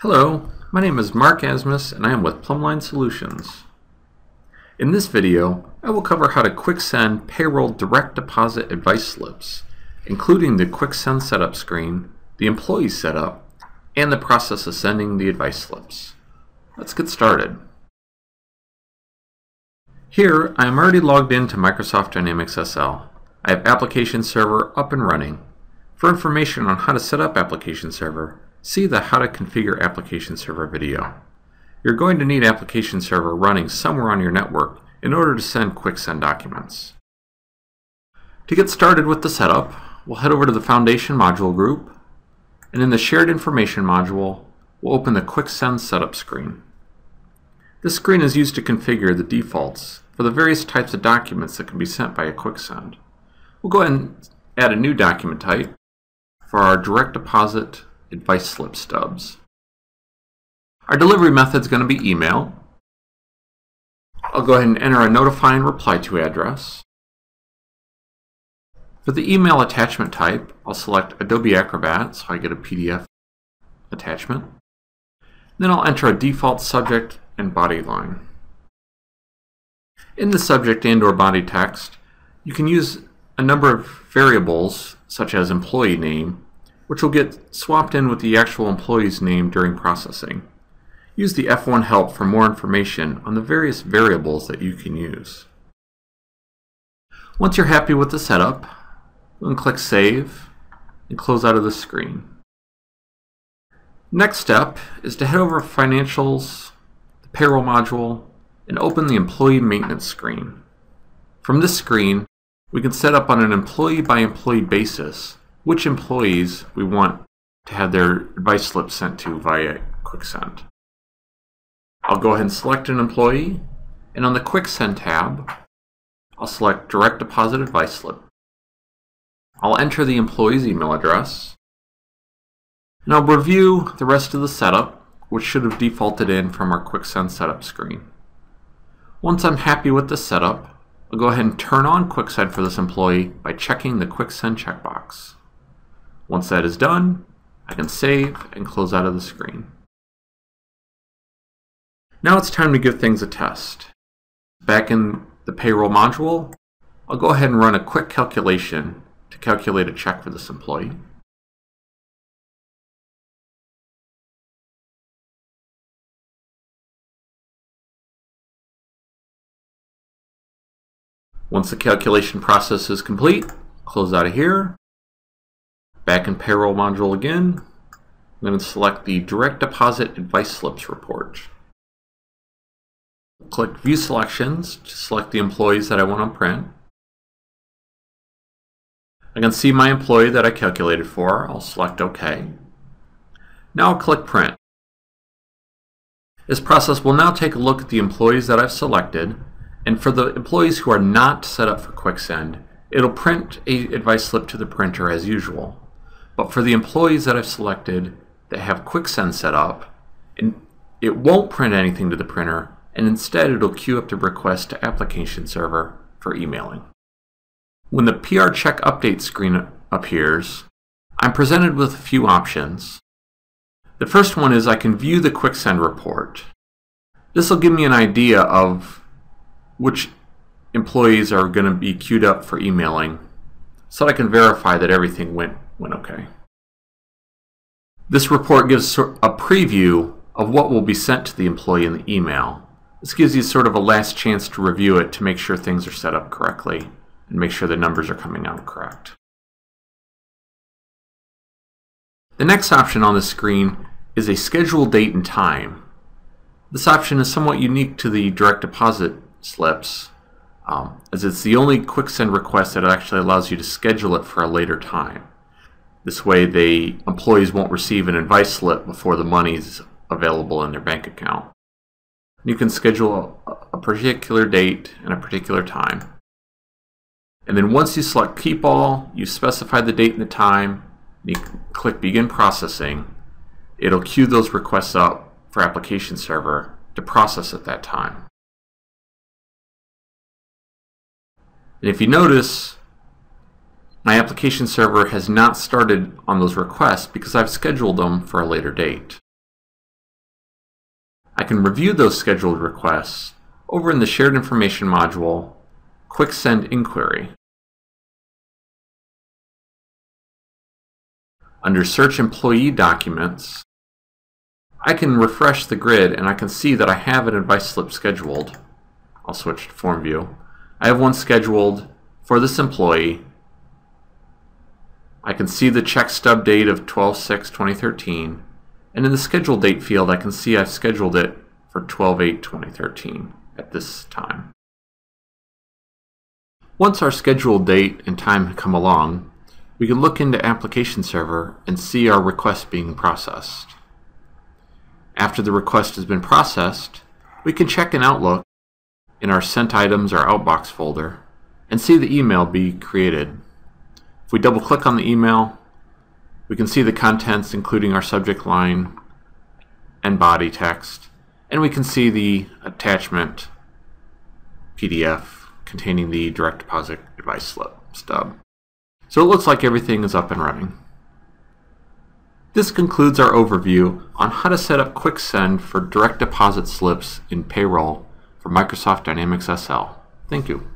Hello, my name is Mark Asmus and I am with Plumline Solutions. In this video, I will cover how to quick send payroll direct deposit advice slips, including the quick send setup screen, the employee setup, and the process of sending the advice slips. Let's get started. Here, I am already logged into Microsoft Dynamics SL. I have Application Server up and running. For information on how to set up Application Server, see the How to Configure Application Server video. You're going to need Application Server running somewhere on your network in order to send quick send documents. To get started with the setup, we'll head over to the Foundation module group, and in the Shared Information module, we'll open the Quick Send Setup screen. This screen is used to configure the defaults for the various types of documents that can be sent by a quick send. We'll go ahead and add a new document type for our direct deposit advice slip stubs. Our delivery method is going to be email. I'll go ahead and enter a notify and reply to address. For the email attachment type, I'll select Adobe Acrobat so I get a PDF attachment. Then I'll enter a default subject and body line. In the subject and/or body text, you can use a number of variables such as employee name, which will get swapped in with the actual employee's name during processing. Use the F1 help for more information on the various variables that you can use. Once you're happy with the setup, go and click Save and close out of the screen. Next step is to head over to Financials, the Payroll module, and open the Employee Maintenance screen. From this screen, we can set up on an employee-by-employee basis which employees we want to have their advice slip sent to via QuickSend. I'll go ahead and select an employee, and on the QuickSend tab, I'll select Direct Deposit Advice Slip. I'll enter the employee's email address, and I'll review the rest of the setup, which should have defaulted in from our QuickSend setup screen. Once I'm happy with the setup, I'll go ahead and turn on QuickSend for this employee by checking the QuickSend checkbox. Once that is done, I can save and close out of the screen. Now it's time to give things a test. Back in the Payroll module, I'll go ahead and run a quick calculation to calculate a check for this employee. Once the calculation process is complete, close out of here. Back in Payroll module again, I'm going to select the Direct Deposit Advice Slips report. Click View Selections to select the employees that I want to print. I can see my employee that I calculated for. I'll select OK. Now I'll click Print. This process will now take a look at the employees that I've selected, and for the employees who are not set up for QuickSend, it'll print an advice slip to the printer as usual. But for the employees that I've selected that have QuickSend set up, it won't print anything to the printer, and instead it'll queue up the request to Application Server for emailing. When the PR Check Update screen appears, I'm presented with a few options. The first one is I can view the QuickSend report. This will give me an idea of which employees are going to be queued up for emailing, so that I can verify that everything went okay. This report gives a preview of what will be sent to the employee in the email. This gives you sort of a last chance to review it to make sure things are set up correctly and make sure the numbers are coming out correct. The next option on the screen is a schedule date and time. This option is somewhat unique to the direct deposit slips, as it's the only QuickSend request that actually allows you to schedule it for a later time. This way the employees won't receive an advice slip before the money is available in their bank account. You can schedule a particular date and a particular time. And then once you select Keep All, you specify the date and the time, and you click Begin Processing, it'll queue those requests up for Application Server to process at that time. And if you notice, my Application Server has not started on those requests because I've scheduled them for a later date. I can review those scheduled requests over in the Shared Information module, Quick Send Inquiry. Under Search Employee Documents, I can refresh the grid and I can see that I have an advice slip scheduled. I'll switch to Form View. I have one scheduled for this employee. I can see the check stub date of 12/6/2013, and in the schedule date field I can see I've scheduled it for 12/8/2013 at this time. Once our scheduled date and time come along, we can look into Application Server and see our request being processed. After the request has been processed, we can check in Outlook in our Sent Items or Outbox folder and see the email be created. If we double click on the email, we can see the contents including our subject line and body text, and we can see the attachment PDF containing the direct deposit advice slip stub. So it looks like everything is up and running. This concludes our overview on how to set up Quick Send for direct deposit slips in Payroll for Microsoft Dynamics SL. Thank you.